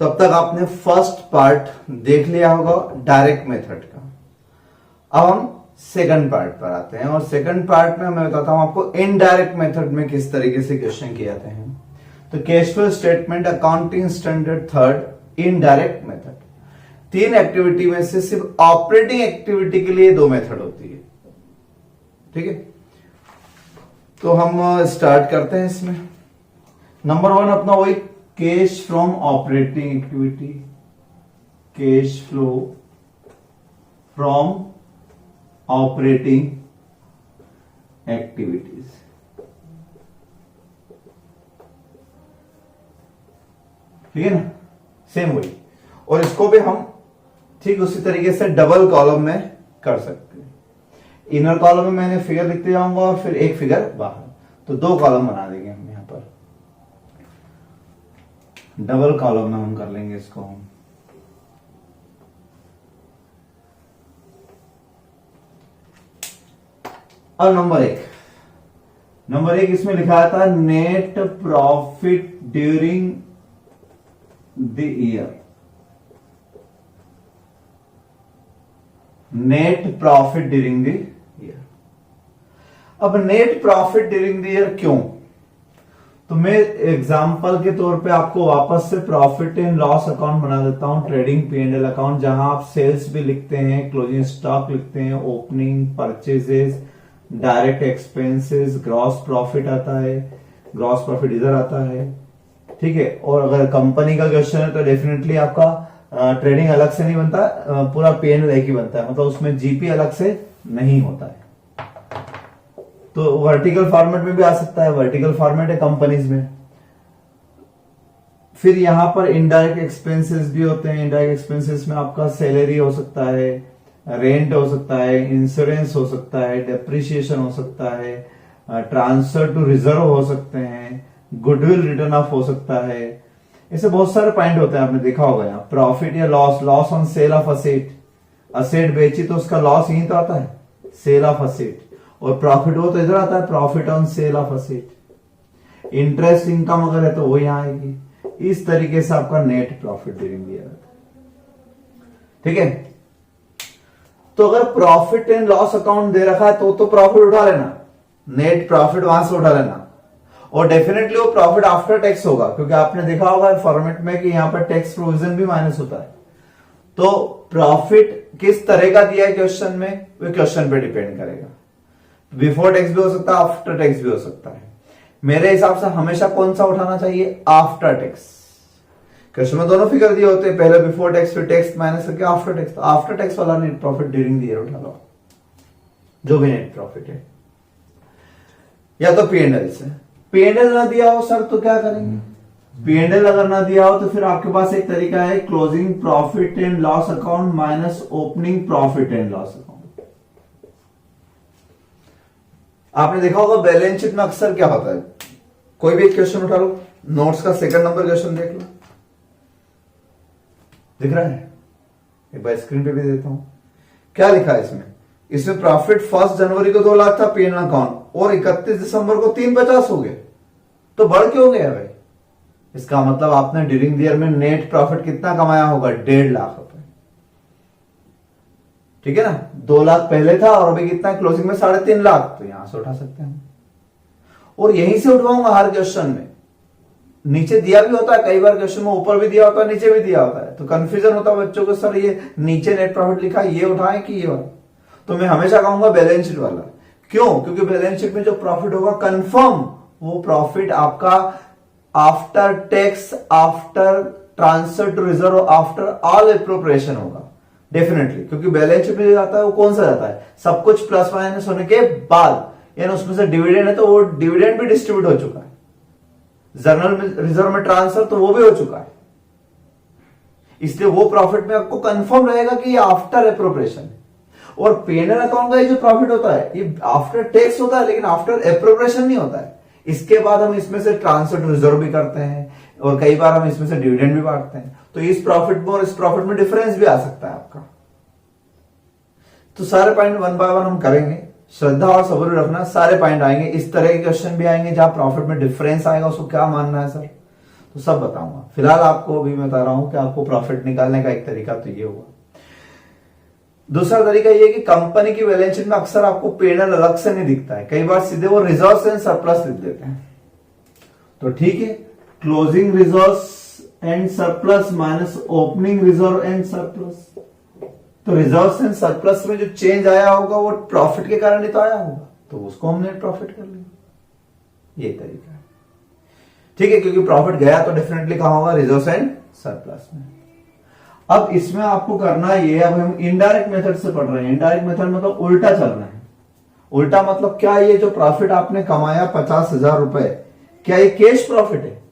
तो अब तक आपने फर्स्ट पार्ट देख लिया होगा डायरेक्ट मेथड का। अब हम सेकंड पार्ट पर आते हैं और सेकंड पार्ट में मैं बताता हूं आपको इनडायरेक्ट मेथड में किस तरीके से क्वेश्चन किए जाते हैं। तो cash flow statement, accounting standard third, indirect method. 3 activity में से सिर्फ ऑपरेटिंग एक्टिविटी के लिए 2 मेथड होती है। ठीक है, तो हम स्टार्ट करते हैं इसमें। नंबर 1 अपना वही cash from operating activity, cash flow from operating activities. ठीक है ना, सेम वही। और इसको भी हम ठीक उसी तरीके से डबल कॉलम में कर सकते हैं। इनर कॉलम में मैंने फिगर लिखते जाऊंगा और फिर एक फिगर बाहर, तो 2 कॉलम बना देंगे हम यहां पर। डबल कॉलम में हम कर लेंगे इसको हम। और नंबर 1 इसमें लिखा था net profit during the year. Net profit during the year. अब net profit during the year क्यों? तो मैं एग्जांपल के तौर पे आपको वापस से प्रॉफिट एंड लॉस अकाउंट बना देता हूं, ट्रेडिंग P&L अकाउंट, जहां आप सेल्स भी लिखते हैं, क्लोजिंग स्टॉक लिखते हैं, opening, purchases, direct expenses, gross profit आता है, ग्रॉस प्रॉफिट इधर आता है। ठीक है, और अगर कंपनी का क्वेश्चन है तो डेफिनेटली आपका ट्रेडिंग अलग से नहीं बनता, पूरा P&L एक ही बनता है, मतलब उसमें जीपी अलग से नहीं होता है। तो वर्टिकल फॉर्मेट में भी आ सकता है, वर्टिकल फॉर्मेट है कंपनीज में। फिर यहां पर इनडायरेक्ट एक्सपेंसेस भी होते हैं। इनडायरेक्ट एक्सपेंसेस में आपका सैलरी हो सकता है, रेंट हो सकता है, इंश्योरेंस हो सकता है, डेप्रिसिएशन हो सकता है, ट्रांसफर टू रिजर्व हो सकते हैं, गुडविल रिटर्न ऑफ हो सकता है। ऐसे बहुत सारे पॉइंट होते हैं, आपने देखा होगा। यहाँ प्रॉफिट या loss, loss on sale of asset, asset बेची तो उसका लॉस यही तो आता है, सेल ऑफ असेट। और प्रॉफिट हो तो इधर आता है, profit on sale of asset. Interest income अगर है तो वो यहां आएगी। इस तरीके से आपका net profit during the year. ठीक है, तो अगर प्रॉफिट एंड लॉस अकाउंट दे रखा है तो प्रॉफिट उठा लेना, नेट प्रॉफिट वहां से उठा लेना। और डेफिनेटली वो प्रॉफिट आफ्टर टैक्स होगा, क्योंकि आपने देखा होगा फॉर्मेट में कि यहां पर टैक्स प्रोविजन भी माइनस होता है। तो प्रॉफिट किस तरह का दिया है क्वेश्चन में, वो क्वेश्चन पे डिपेंड करेगा। बिफोर टैक्स भी हो सकता है, आफ्टर टैक्स भी हो सकता है। मेरे हिसाब से हमेशा कौन सा उठाना चाहिए, आफ्टर टैक्स। क्वेश्चन में दोनों फिगर दिए होते हैं, पहले बिफोर टैक्स फिर टैक्स माइनस करके आफ्टर टैक्स। तो आफ्टर टैक्स वाला net profit during the year उठा लो, जो भी नेट प्रॉफिट है। या तो P&L से। P&L ना दिया हो सर तो क्या करेंगे? P&L अगर ना दिया हो तो फिर आपके पास एक तरीका है, closing profit and loss account minus opening profit and loss account. आपने देखा होगा बैलेंस शीट में अक्सर क्या होता है, कोई भी एक क्वेश्चन उठा लो, नोट्स का सेकंड नंबर क्वेश्चन देख लो, दिख रहा है? एक बार स्क्रीन पे भी देता हूं, क्या लिखा है इसमें। इसमें प्रॉफिट 1 जनवरी को 2 लाख था P&L अकाउंट, और 31 दिसंबर को 350 हो गए, तो बढ़ के हो गया भाई। इसका मतलब आपने ड्यूरिंग द ईयर में नेट प्रॉफिट कितना कमाया होगा, 1.5 लाख रुपए। ठीक है ना, 2 लाख पहले था और अभी कितना क्लोजिंग में 3.5 लाख, तो यहां से उठा सकते हैं। और यहीं से उठवाऊंगा हर क्वेश्चन में। नीचे दिया भी होता है कई बार क्वेश्चन में, ऊपर भी दिया होता है, नीचे भी दिया होता है, तो कंफ्यूजन होता है बच्चों को, सर ये नीचे नेट प्रॉफिट लिखा है, ये उठाएं कि ये वाला। तो मैं हमेशा कहूंगा बैलेंस शीट वाला। क्यों? क्योंकि बैलेंस शीट में जो प्रॉफिट होगा कंफर्म वो प्रॉफिट आपका after tax, after transfer to reserve, after all appropriation होगा डेफिनेटली। क्योंकि बैलेंस शीट में जो जाता है वो कौन सा जाता है, सब कुछ प्लस माइनस होने के बाद, यानी उसमें से डिविडेंड है तो वो डिविडेंड भी डिस्ट्रीब्यूट हो चुका है, जर्नल रिजर्व में ट्रांसफर तो वो भी हो चुका है, इसलिए वो प्रॉफिट में आपको कंफर्म रहेगा कि ये आफ्टर एप्रोप्रिएशन है। और P&L अकाउंट का ये जो प्रॉफिट होता है ये आफ्टर टैक्स होता है, लेकिन आफ्टर एप्रोप्रिएशन नहीं होता है। इसके बाद हम इसमें से ट्रांसफर टू रिजर्व भी करते हैं और कई बार हम इसमें से डिविडेंड भी बांटते हैं, तो इस प्रॉफिट में और इस प्रॉफिट में डिफरेंस भी आ सकता है आपका। तो सारे पॉइंट 1 बाय 1 हम करेंगे, श्रद्धा और सब्र रखना, सारे पॉइंट आएंगे। इस तरह के क्वेश्चन भी आएंगे जहां प्रॉफिट में डिफरेंस आएगा, उसको क्या मानना है सर, तो सब बताऊंगा। फिलहाल आपको अभी मैं बता रहा हूं कि आपको प्रॉफिट निकालने का एक तरीका तो ये हुआ। दूसरा तरीका ये कि कंपनी की बैलेंस शीट में अक्सर आपको P&L अलग से नहीं दिखता है, कई बार सीधे वो रिजर्व्स एंड सरप्लस लिख देते हैं। तो ठीक है, closing reserves and surplus minus opening reserve and surplus. तो रिजर्व्स एंड सरप्लस में जो चेंज आया होगा वो प्रॉफिट के कारण ही तो आया होगा, तो उसको हमने प्रॉफिट कर लिया। ये तरीका है, ठीक है, क्योंकि प्रॉफिट गया तो डेफिनेटली कहां होगा, रिजर्व्स एंड सरप्लस में। अब इसमें आपको करना ये, अब हम इनडायरेक्ट मेथड से पढ़ रहे हैं। इनडायरेक्ट मेथड मतलब उल्टा चल रहे हैं। उल्टा मतलब क्या, ये जो प्रॉफिट आपने कमाया 50,000 रुपए, क्या ये कैश प्रॉफिट है?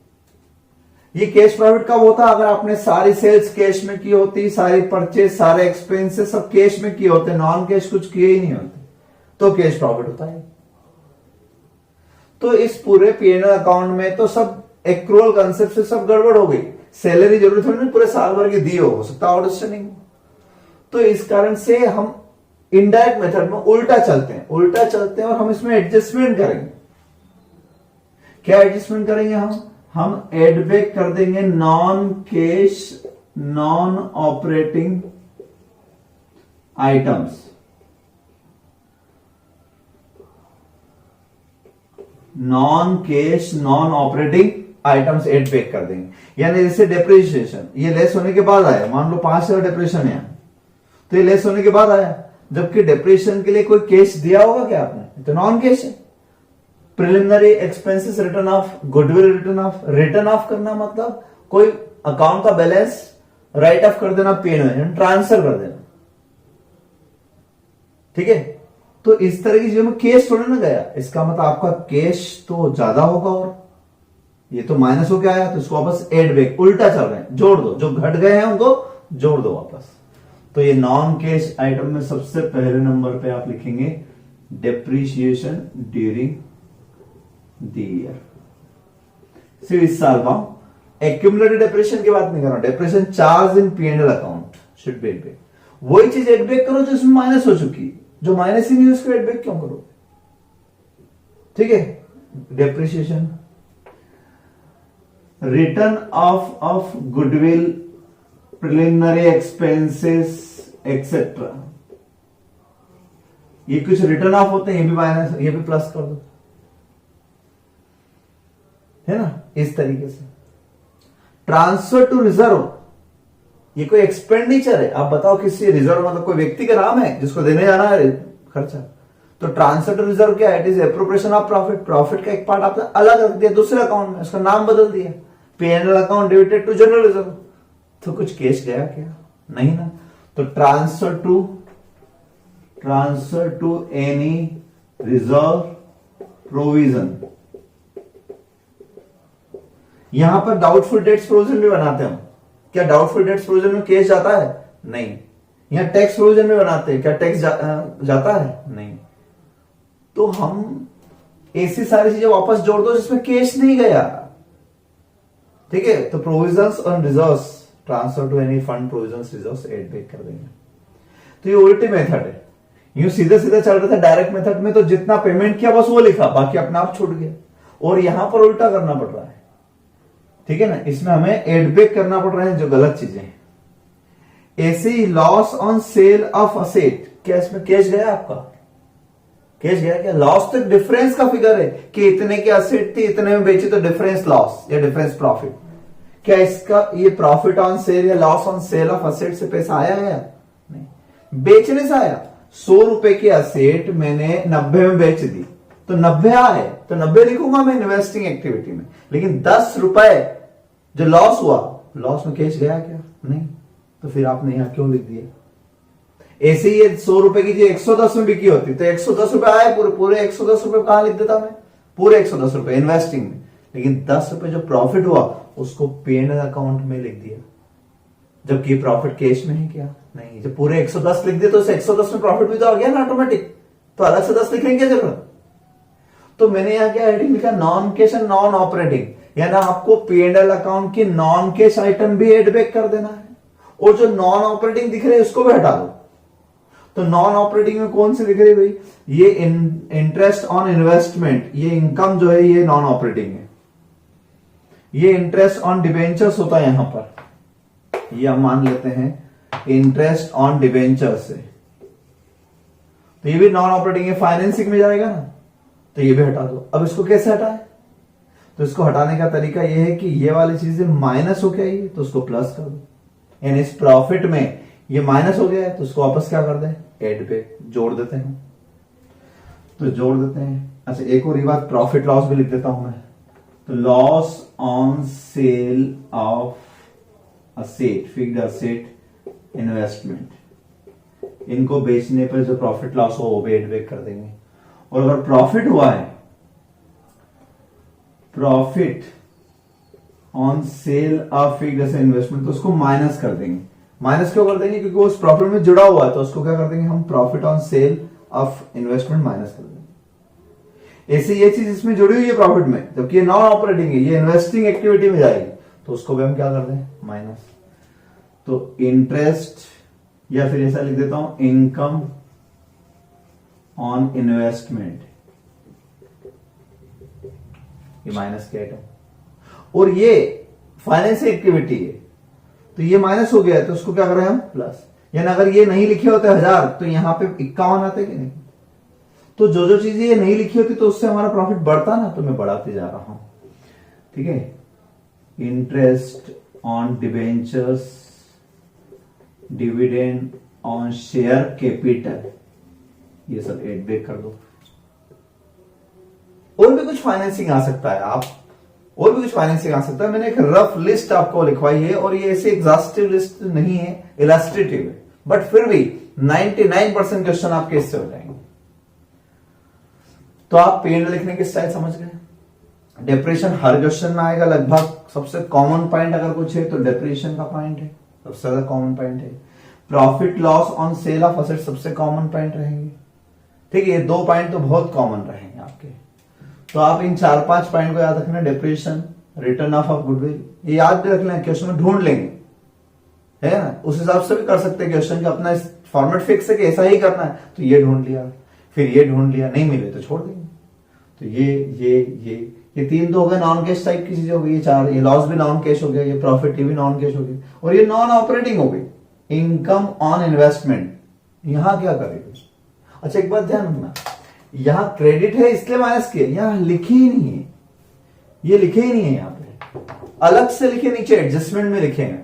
ये कैश प्रॉफिट कब होता है? अगर आपने सारी सेल्स कैश में की होती, सारी परचेज, सारे एक्सपेंसेस सब कैश में किए होते, नॉन कैश कुछ किए ही नहीं होते, तो कैश प्रॉफिट होता है। तो इस पूरे P&L अकाउंट में तो सब एक्रूअल कंसेप्ट से सब गड़बड़ हो गई। सैलरी जरूरी थोड़ी ना पूरे साल भर की दी हो सकता है आउटस्टैंडिंग। तो इस कारण से हम इनडायरेक्ट मेथड में उल्टा चलते हैं, और हम इसमें एडजस्टमेंट करेंगे। क्या एडजस्टमेंट करेंगे? हम एड बैक कर देंगे non cash, non operating items, non cash non operating items add back कर देंगे। यानी जैसे डेप्रिसिएशन, ये लेस होने के बाद आया, मान लो 5,000 डेप्रिसिएशन है, तो ये लेस होने के बाद आया, जबकि डेप्रिसिएशन के लिए कोई कैश दिया होगा क्या आपने? तो नॉन कैश है। Preliminary expenses return of, goodwill return of करना मतलब कोई अकाउंट का बैलेंस राइट ऑफ कर देना, P&L ट्रांसफर कर देना, ठीक है। तो इस तरह की चीजों में कैश थोड़ा ना गया, इसका मतलब आपका कैश तो ज्यादा होगा, और ये तो माइनस होके आया, तो इसको वापस एड बैक, उल्टा चल रहे हैं, जोड़ दो, जो घट गए हैं उनको जोड़ दो वापस। तो ये नॉन कैश आइटम में सबसे पहले नंबर पे आप लिखेंगे डेप्रीशिएशन ड्यूरिंग द ईयर। सिर्फ इस साल का एक्यूमुलेटेड डेप्रिसिएशन की बात नहीं कर रहा हूं, depreciation charge in P&L account should be add back. वही चीज एड बैक करो जो इसमें माइनस हो चुकी है, जो माइनस ही नहीं उसको एड बैक क्यों करो, ठीक है। Depreciation, return of goodwill, preliminary expenses etcetera, ये कुछ रिटर्न ऑफ होते हैं, ये भी माइनस, ये भी प्लस कर दो, है ना। इस तरीके से ट्रांसफर टू रिजर्व, ये कोई एक्सपेंडिचर है, आप बताओ किसी रिजर्व मतलब कोई व्यक्ति का नाम है जिसको देने जाना है खर्चा, तो ट्रांसफर टू रिजर्व क्या है? It is appropriation of profit. Profit का एक पार्ट आपने अलग रख दिया दूसरे अकाउंट में, उसका नाम बदल दिया, P&L account debited to general reserve. तो कुछ कैश गया क्या? नहीं ना। तो transfer to any reserve provision, यहां पर डाउटफुल डेट्स प्रोविजन भी बनाते हैं। क्या डाउटफुल डेट्स प्रोविजन में कैश जाता है? नहीं। यहां टैक्स प्रोविजन में बनाते हैं, क्या टैक्स जाता है? नहीं। तो हम ऐसी सारी चीजें वापस जोड़ दो जिसमें कैश नहीं गया, ठीक है। तो provisions on reserves, transfer to any fund provisions reserves add back कर देंगे। तो ये उल्टी मेथड है। यूं सीधे सीधे चल रहे थे डायरेक्ट मेथड में, तो जितना पेमेंट किया बस वो लिखा, बाकी अपने आप छूट गया, और यहां पर उल्टा करना पड़ रहा है, ठीक है ना। इसमें हमें एड बैक करना पड़ रहा है जो गलत चीजें हैं। ऐसे ही loss on sale of asset, क्या इसमें कैश गया? आपका कैश गया क्या? लॉस तो डिफरेंस का फिगर है कि इतने की असेट थी, इतने में बेची, तो डिफरेंस लॉस या डिफरेंस प्रॉफिट। क्या इसका ये प्रॉफिट ऑन सेल या loss on sale of asset से पैसा आया है? नहीं, बेचने से आया। 100 रुपए की असेट मैंने 90 में बेच दी, तो 90 आए, तो 90 लिखूंगा मैं इन्वेस्टिंग एक्टिविटी में। लेकिन 10 रुपए जो लॉस हुआ, लॉस में कैश गया क्या? नहीं। तो फिर आपने यहां क्यों लिख दिया? ऐसे ही 100 रुपए की जो 110 में बिकी होती, तो 110 रुपए आए, पूरे 110 रुपए कहां लिख देता मैं? पूरे 110 रुपए इन्वेस्टिंग में। लेकिन 10 रुपए जो प्रॉफिट हुआ उसको P&L अकाउंट में लिख दिया, जबकि प्रॉफिट कैश में है क्या? नहीं। जब पूरे 110 लिख दिए तो उस 110 में प्रॉफिट भी तो आ गया ना ऑटोमेटिक, तो अलग से 10 लिखने की क्या जरूरत? तो मैंने यहां क्या हेडिंग लिखा? Non cash and non operating, यानी आपको P&L अकाउंट की नॉन कैश आइटम भी एड बैक कर देना है, और जो नॉन ऑपरेटिंग दिख रहे हैं उसको भी हटा दो। तो नॉन ऑपरेटिंग में कौन से दिख रही है भाई? ये इंटरेस्ट ऑन इन्वेस्टमेंट, ये इनकम जो है ये नॉन ऑपरेटिंग है। ये इंटरेस्ट ऑन डिबेंचर्स होता है यहां पर, ये हम मान लेते हैं इंटरेस्ट ऑन डिबेंचर्स से, तो ये भी नॉन ऑपरेटिंग है, फाइनेंसिंग में जाएगा ना, तो ये भी हटा दो। अब इसको कैसे हटाए, तो इसको हटाने का तरीका ये है कि ये वाली चीजें माइनस हो गया ये, तो उसको प्लस कर दो, यानी इस प्रॉफिट में ये माइनस हो गया है तो उसको वापस क्या कर दें, एड पे जोड़ देते हैं, तो जोड़ देते हैं। अच्छा एक और ये बात, प्रॉफिट लॉस भी लिख देता हूं मैं, तो loss on sale of asset, fixed asset, investment, इनको बेचने पर जो प्रॉफिट लॉस हो वो भी एड बैक कर देंगे। और अगर प्रॉफिट हुआ है, profit on sale of fixed asset investment, तो उसको माइनस कर देंगे। माइनस क्यों कर देंगे, क्योंकि वो उस प्रॉफिट में जुड़ा हुआ है, तो उसको क्या कर देंगे हम, profit on sale of investment minus कर देंगे। ऐसे ये चीज इसमें जुड़ी हुई है प्रॉफिट में, जबकि ये नॉन ऑपरेटिंग है, ये इन्वेस्टिंग एक्टिविटी में जाएगी, तो उसको भी हम क्या कर दें, माइनस। तो इंटरेस्ट, या फिर ऐसा लिख देता हूं इनकम ऑन इन्वेस्टमेंट, ये माइनस के आइटम, और ये फाइनेंशियल एक्टिविटी है, तो ये माइनस हो गया है, तो उसको क्या करें हम, प्लस। यानी अगर ये नहीं लिखे होते 1000 तो यहां पे 51 आते कि नहीं, तो जो जो चीजें ये नहीं लिखी होती तो उससे हमारा प्रॉफिट बढ़ता ना, तो मैं बढ़ाते जा रहा हूं, ठीक है। Interest on debentures, dividend on share capital, ये सब एड बैक कर दो। और भी कुछ फाइनेंसिंग आ सकता है, आप और भी कुछ फाइनेंसिंग आ सकता है, मैंने एक रफ लिस्ट आपको लिखवाई है, और ये ऐसे एग्जॉस्टिव लिस्ट नहीं है, इलस्ट्रेटिव है, बट फिर भी 99% क्वेश्चन आपके इससे हो जाएंगे। तो आप पेन लिखने की स्टाइल समझ गए। डिप्रेशन हर क्वेश्चन में आएगा लगभग, सबसे कॉमन पॉइंट अगर कुछ है तो डिप्रेशन का पॉइंट है, सबसे ज्यादा कॉमन पॉइंट है। Profit loss on sale of asset सबसे कॉमन पॉइंट रहेंगे, ठीक है। ये 2 पॉइंट तो बहुत कॉमन रहेंगे आपके, तो आप इन 4-5 पॉइंट को याद रखना, डिप्रेशन, रिटर्न ऑफ गुडविल, ये याद भी रख लें, क्वेश्चन में ढूंढ लेंगे, है ना, उस हिसाब से भी कर सकते हैं क्वेश्चन का, अपना फॉर्मेट फिक्स है कि ऐसा ही करना है, तो ये ढूंढ लिया, फिर ये ढूंढ लिया, नहीं मिले तो छोड़ देंगे। तो ये 3 तो हो गए नॉन कैश टाइप की चीजें हो गई, ये 4, ये लॉस भी नॉन कैश हो गया, ये प्रॉफिट, ये भी नॉन कैश हो गई, और ये नॉन ऑपरेटिंग हो गई, इनकम ऑन इन्वेस्टमेंट। यहां क्या करेंगे, अच्छा एक बात ध्यान रखना, यहां क्रेडिट है इसलिए माइनस किया, यहां लिखे ही नहीं है, ये लिखे ही नहीं है, यहां पे अलग से लिखे, नीचे एडजस्टमेंट में लिखे हैं,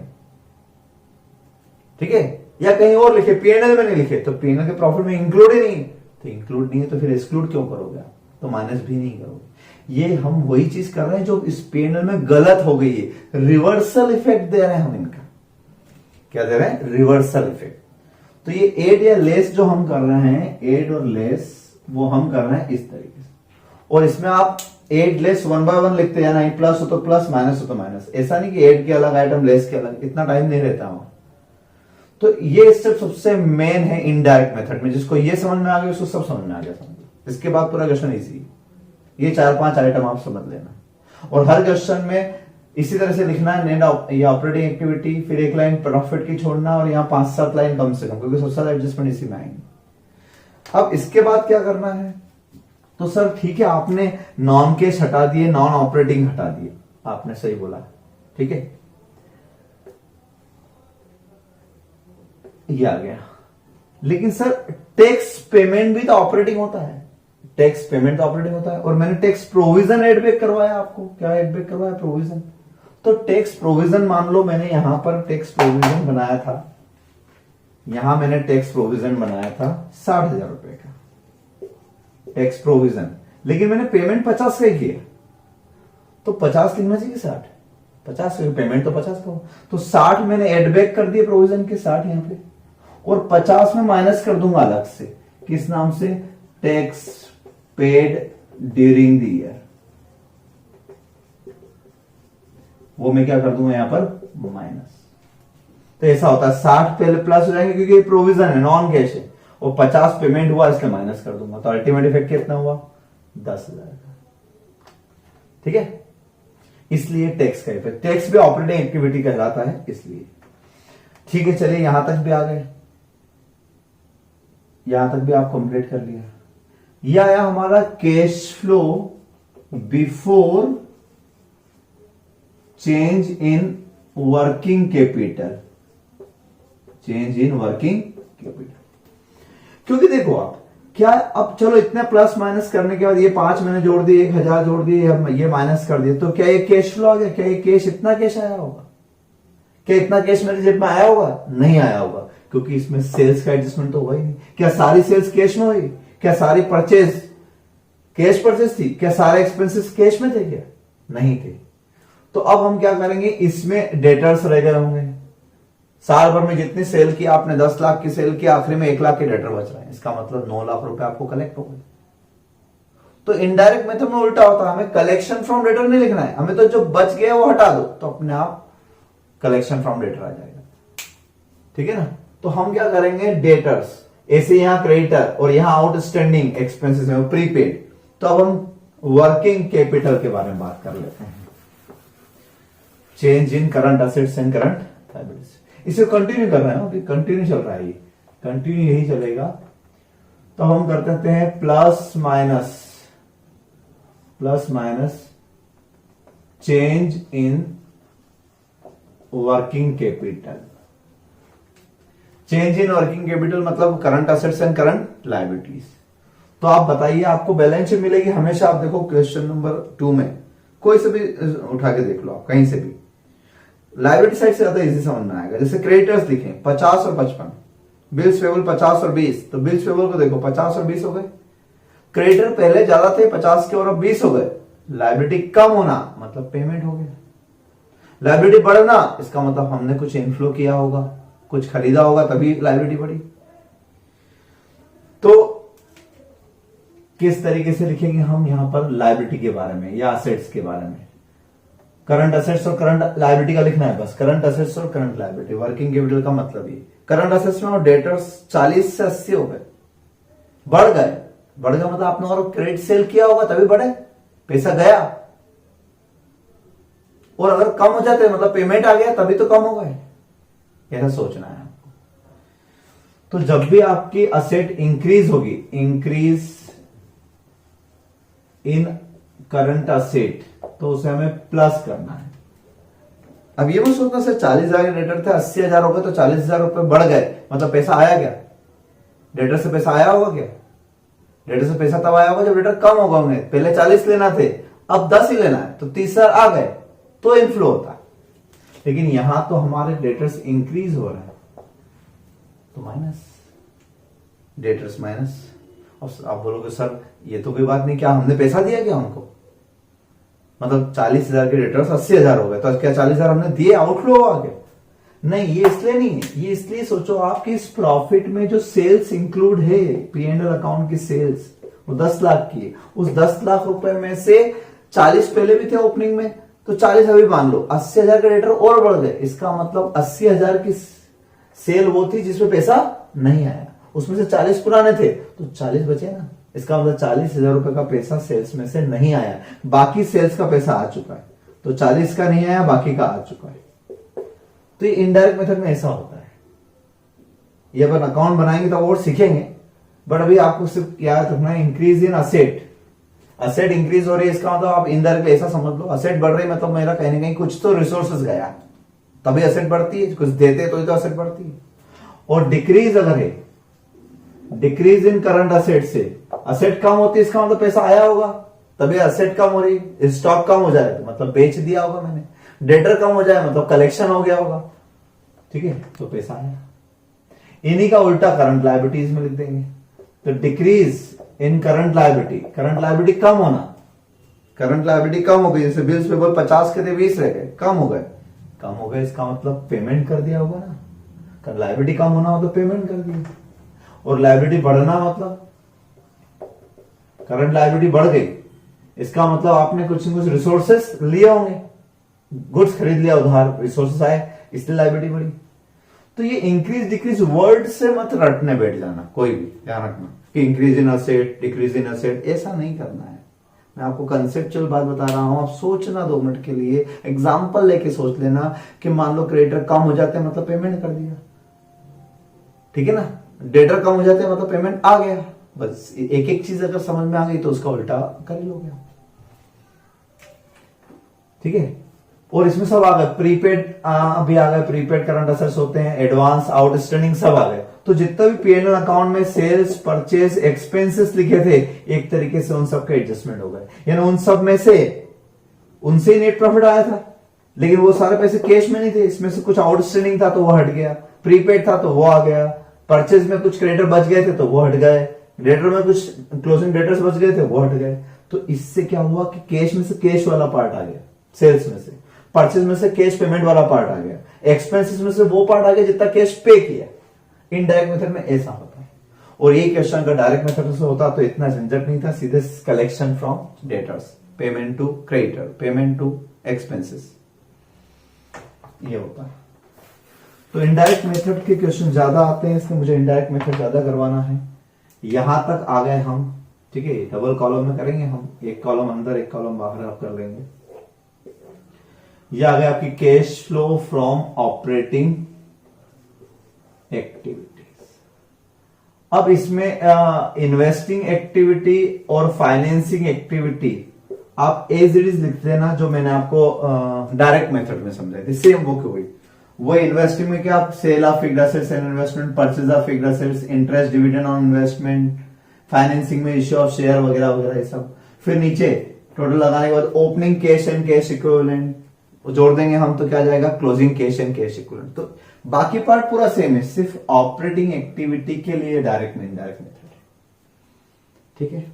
ठीक है, या कहीं और लिखे, पीएनएल में नहीं लिखे, तो पीएनएल के प्रॉफिट में इंक्लूड ही नहीं, तो इंक्लूड नहीं है तो फिर एक्सक्लूड क्यों करोगे आप, तो माइनस भी नहीं करोगे। ये हम वही चीज कर रहे हैं जो इस पीएनएल में गलत हो गई है, रिवर्सल इफेक्ट दे रहे हैं हम इनका, क्या दे रहे हैं, रिवर्सल इफेक्ट। तो ये एड या लेस जो हम कर रहे हैं, एड और लेस वो हम कर रहे हैं इस तरीके से, और इसमें आप एड लेस 1 by 1 लिखते हैं, नहीं प्लस हो तो प्लस, माइनस हो तो माइनस, ऐसा नहीं कि एड के अलग आइटम लेस के अलग, इतना टाइम नहीं रहता वहां। तो ये स्टेप सबसे मेन है इनडायरेक्ट मेथड में, जिसको ये समझ में आ गया उसको सब समझ में आ गया, समझ, इसके बाद पूरा क्वेश्चन इजी है, ये 4-5 आइटम आप समझ लेना, और हर क्वेश्चन में इसी तरह से लिखना है, नेट ये ऑपरेटिंग एक्टिविटी, फिर एक लाइन प्रॉफिट की छोड़ना, और यहाँ 5-7 लाइन कम से कम, क्योंकि सबसे ज्यादा एडजस्टमेंट इसी में आएंगे। अब इसके बाद क्या करना है, तो सर ठीक है आपने नॉन कैश हटा दिए, नॉन ऑपरेटिंग हटा दिए, आपने सही बोला, ठीक है, ये आ गया। लेकिन सर टैक्स पेमेंट भी तो ऑपरेटिंग होता है, टैक्स पेमेंट तो ऑपरेटिंग होता है, और मैंने टैक्स प्रोविजन एड बैक करवाया आपको, क्या एड बैक करवाया, प्रोविजन। तो टैक्स प्रोविजन मान लो मैंने यहां पर टैक्स प्रोविजन बनाया था, यहां मैंने टैक्स प्रोविजन बनाया था 60,000 रुपए का टैक्स प्रोविजन, लेकिन मैंने पेमेंट 50 का ही किया, तो 50 लिखना चाहिए 60, 50 पेमेंट तो 50 का हो, तो 60 मैंने एड बैक कर दिए प्रोविजन के 60 यहां पे, और 50 में माइनस कर दूंगा अलग से, किस नाम से, tax paid during the year, वो मैं क्या कर दूंगा यहां पर माइनस। तो ऐसा होता है 60 पहले प्लस हो जाएंगे क्योंकि ये प्रोविजन है, नॉन कैश है, और 50 पेमेंट हुआ इसलिए माइनस कर दूंगा, तो अल्टीमेट इफेक्ट कितना हुआ, 10,000 का, ठीक है। इसलिए टैक्स का इफेक्ट, टैक्स भी ऑपरेटिंग एक्टिविटी कहलाता है इसलिए, ठीक है। चलिए यहां तक भी आ गए, यहां तक भी आप कंप्लीट कर लिया। यह आया हमारा cash flow before change in working capital, change in working capital. क्योंकि देखो आप क्या, अब चलो इतने प्लस माइनस करने के बाद ये 5 मैंने जोड़ दिए, 1000 जोड़ दिए, ये माइनस कर दिए, तो क्या ये कैश फ्लो आ गया? क्या ये कैश, इतना कैश आया होगा? क्या इतना कैश मेरे जेब में आया होगा? नहीं आया होगा, क्योंकि इसमें सेल्स का एडजस्टमेंट तो हुआ ही नहीं। क्या सारी सेल्स कैश में हुई? क्या सारी परचेज कैश परचेज थी? क्या सारे एक्सपेंसेस कैश में थे? क्या नहीं थे। तो अब हम क्या करेंगे, इसमें डेटर्स रह गए होंगे। साल भर में जितनी सेल की आपने, 10 लाख की सेल की, आखिरी में 1 लाख के डेटर बच रहे हैं, इसका मतलब 9 लाख रुपए आपको कलेक्ट हो गए। तो इनडायरेक्ट मेथड में उल्टा होता है, हमें कलेक्शन फ्रॉम डेटर नहीं लिखना है, हमें तो जो बच गया वो हटा दो, तो अपने आप कलेक्शन फ्रॉम डेटर आ जाएगा। ठीक है ना। तो हम क्या करेंगे, डेटर्स, ऐसे यहां क्रेडिटर और यहां आउटस्टैंडिंग एक्सपेंसेस में प्रीपेड। तो अब हम वर्किंग कैपिटल के बारे में बात कर लेते हैं। Change in current assets and current liabilities, इसे कंटिन्यू कर रहे हैं, अभी कंटिन्यू चल रहा है, ये कंटिन्यू यही चलेगा। तो हम कर देते हैं plus minus change in working capital. Change in working capital मतलब current assets and current liabilities. तो आप बताइए, आपको बैलेंस शीट मिलेगी हमेशा। आप देखो क्वेश्चन नंबर 2 में कोई से भी उठा के देख लो, आप कहीं से भी, लायबिलिटी साइड से ज्यादा इजी समझ में आएगा। जैसे क्रेडिटर्स लिखे 50 और 55, बिल्स पेबल 50 और 20, तो बिल्स पेबल को देखो 50 और 20 हो गए। क्रेडिटर पहले ज्यादा थे 50 के और अब 20 हो गए। लायबिलिटी कम होना मतलब पेमेंट हो गया। लायबिलिटी बढ़ना इसका मतलब हमने कुछ इनफ्लो किया होगा, कुछ खरीदा होगा, तभी लायबिलिटी बढ़ी। तो किस तरीके से लिखेंगे हम यहां पर लायबिलिटी के बारे में या असेट्स के बारे में? करंट असेट्स और करंट लायबिलिटी का लिखना है बस, करंट असेट्स और करंट लायबिलिटी। वर्किंग कैपिटल का मतलब ये, करंट असेट्स में और डेटर्स 40 से 80 हो गए, बढ़ गए। बढ़ गया मतलब आपने और क्रेडिट सेल किया होगा तभी बढ़े, पैसा गया। और अगर कम हो जाते मतलब पेमेंट आ गया तभी तो कम हो गए, ऐसा सोचना है आपको। तो जब भी आपकी असेट इंक्रीज होगी, इंक्रीज इन करंट असेट, तो उसे हमें प्लस करना है। अब ये मत सोचना सर 40,000 के डेटर थे, 80,000 हो गए तो 40,000 रुपए बढ़ गए मतलब पैसा आया क्या? डेटर से पैसा आया होगा क्या? डेटर से पैसा तब आया होगा जब डेटर कम होगा। हमें पहले 40 लेना थे, अब 10 ही लेना है, तो 30,000 आ गए तो इनफ्लो होता है। लेकिन यहां तो हमारे डेटर्स इंक्रीज हो रहे हैं, तो माइनस, डेटर्स माइनस। और आप बोलोगे सर ये तो कोई बात नहीं, क्या हमने पैसा दिया क्या उनको? मतलब 40,000 के डेटर्स 80,000 हो गए, तो क्या 40,000 हमने दिए, आउटफ्लो आ गए? नहीं, ये इसलिए नहीं है। ये इसलिए सोचो आप कि इस प्रॉफिट में जो सेल्स इंक्लूड है, P&L अकाउंट की सेल्स, वो 10 लाख की है। उस 10 लाख रुपए में से 40 पहले भी थे ओपनिंग में, तो 40 अभी मान लो, 80,000 के डेटर और बढ़ गए। इसका मतलब 80,000 की सेल वो थी जिसमें पैसा नहीं आया, उसमें से 40 पुराने थे, तो 40 बचे ना। इसका मतलब 40,000 रुपए का पैसा सेल्स में से नहीं आया, बाकी सेल्स का पैसा आ चुका है। तो 40 का नहीं आया, बाकी का आ चुका है। तो ये इनडायरेक्ट मेथड में ऐसा होता है। ये अपन अकाउंट बनाएंगे तो और सीखेंगे, बट अभी आपको सिर्फ याद रखना है increase in asset. Asset increase हो रही है, इसका मतलब आप इनडायरेक्ट ऐसा समझ लो, असेट बढ़ रही है मतलब मेरा कहीं ना कहीं कुछ तो रिसोर्सेज गया, तभी असेट बढ़ती है। कुछ देते तो असेट बढ़ती है। और डिक्रीज अगर है, डिक्रीज इन करंट असेट से असेट कम होती है, इसका मतलब पैसा आया होगा, तभी असेट कम हो रही। स्टॉक कम हो जाए तो मतलब बेच दिया होगा मैंने। डेटर कम हो जाए मतलब कलेक्शन हो गया होगा, ठीक है, तो पैसा आया। इन्हीं का उल्टा करंट लायबिलिटीज में लिख देंगे। तो decrease in current liability, current liability कम होना, करंट लायबिलिटी कम हो गई। जैसे बिल्स पेबल 50 के थे 20 रह गए, कम हो गए। कम हो गए इसका मतलब पेमेंट कर दिया होगा ना। लायबिलिटी कम होना मतलब पेमेंट कर दिया। और लायबिलिटी बढ़ना मतलब करंट लायबिलिटी बढ़ गई, इसका मतलब आपने कुछ न कुछ रिसोर्सेस लिए होंगे, गुड्स खरीद लिया उधार, रिसोर्सेस आए, इसलिए लायबिलिटी बढ़ी। तो ये इंक्रीज डिक्रीज वर्ड से मत रटने बैठ जाना, कोई भी ध्यान रखना कि increase in asset decrease in asset, ऐसा नहीं करना है। मैं आपको कंसेप्चुअल बात बता रहा हूं, आप सोचना 2 मिनट के लिए, एग्जांपल लेके सोच लेना कि मान लो क्रेडिटर कम हो जाते हैं मतलब पेमेंट कर दिया, ठीक है ना। डेटर कम हो जाते हैं मतलब पेमेंट आ गया। बस एक एक चीज अगर समझ में आ गई तो उसका उल्टा कर ही लोगे, ठीक है। और इसमें सब आ गए, प्रीपेड भी आ गए, प्रीपेड करंट असेट्स होते हैं, एडवांस आउटस्टैंडिंग सब आ गए। तो जितना भी पीएनएल अकाउंट में सेल्स परचेज एक्सपेंसेस लिखे थे, एक तरीके से उन सब का एडजस्टमेंट हो गए, यानी उन सब में से उनसे नेट प्रॉफिट आया था, लेकिन वो सारे पैसे कैश में नहीं थे, इसमें से कुछ आउटस्टैंडिंग था तो वो हट गया, प्रीपेड था तो वो आ गया, परचेज में कुछ क्रेडिटर बच गए थे तो वो हट गए, डेटर में कुछ क्लोजिंग डेटर्स बच गए थे वो हट गए। तो इससे क्या हुआ कि कैश में से कैश वाला पार्ट आ गया, सेल्स में से, परचेज में से कैश पेमेंट वाला पार्ट आ गया, एक्सपेंसेस में से वो पार्ट आ गया जितना कैश पे किया। इनडायरेक्ट मेथड में ऐसा होता है। और ये क्वेश्चन अगर डायरेक्ट मेथड से होता तो इतना झंझट नहीं था, सीधे collection from debtors, payment to creditor, payment to expenses, ये होता है। तो इनडायरेक्ट मेथड के क्वेश्चन ज्यादा आते हैं, इसलिए मुझे इनडायरेक्ट मेथड ज्यादा करवाना है। यहां तक आ गए हम, ठीक है, डबल कॉलम में करेंगे हम, एक कॉलम अंदर एक कॉलम बाहर आप कर लेंगे। यह आ गया आपकी cash flow from operating activities. अब इसमें इन्वेस्टिंग एक्टिविटी और फाइनेंसिंग एक्टिविटी आप एज इट इज लिख देना, जो मैंने आपको डायरेक्ट मेथड में समझाई थी, सेम वो क्यों हुई। वो इन्वेस्टिंग में क्या, आप sale of fixed assets and investment, purchase of fixed assets, interest dividend on investment, financing में इश्यू ऑफ शेयर वगैरह वगैरह ये सब। फिर नीचे टोटल लगाने के बाद opening cash and cash equivalent जोड़ देंगे हम, तो क्या जाएगा, closing cash and cash equivalent. तो बाकी पार्ट पूरा सेम है, सिर्फ ऑपरेटिंग एक्टिविटी के लिए डायरेक्ट में इनडायरेक्ट मेथड है, ठीक है।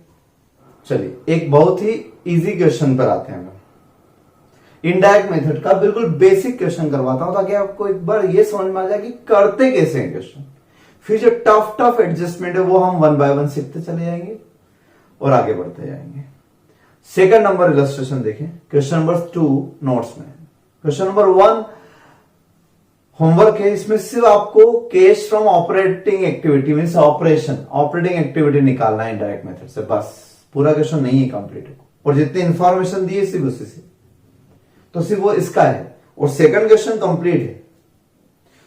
चलिए एक बहुत ही इजी क्वेश्चन पर आते हैं। इनडायरेक्ट मेथड का बिल्कुल बेसिक क्वेश्चन करवाता हूं, ताकि आपको एक बार ये समझ में आ जाए कि करते कैसे हैं क्वेश्चन। फिर जो टफ टफ एडजस्टमेंट है वो हम वन बाय वन सीखते चले जाएंगे और आगे बढ़ते जाएंगे। सेकंड नंबर इलस्ट्रेशन देखें, क्वेश्चन नंबर 2 नोट्स में। क्वेश्चन नंबर 1 होमवर्क है, इसमें सिर्फ आपको cash from operating activity mean operation, operating activity निकालना है इनडायरेक्ट मेथड से, बस। पूरा क्वेश्चन नहीं है कंप्लीट, और जितनी इंफॉर्मेशन दी है सिर्फ उसी से, तो सिर्फ वो इसका है। और सेकंड क्वेश्चन कंप्लीट है,